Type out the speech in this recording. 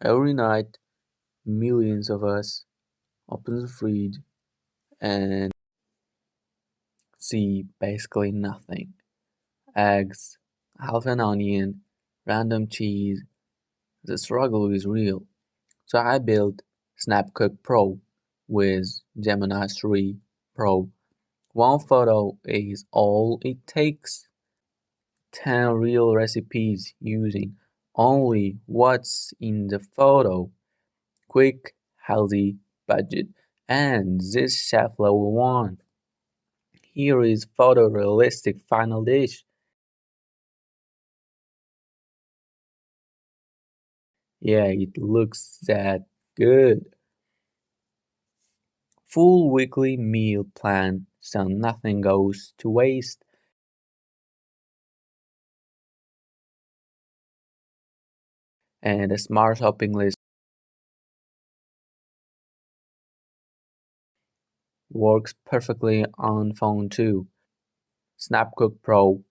Every night, millions of us open the fridge and see basically nothing. Eggs, half an onion, random cheese. The struggle is real. So I built SnapCook Pro with Gemini 3 Pro. One photo is all it takes. 10 real recipes using only what's in the photo. Quick, healthy, budget. And this chef level 1. Here is photorealistic final dish. Yeah, it looks that good. Full weekly meal plan so nothing goes to waste. And a smart shopping list works perfectly on phone too. SnapCook Pro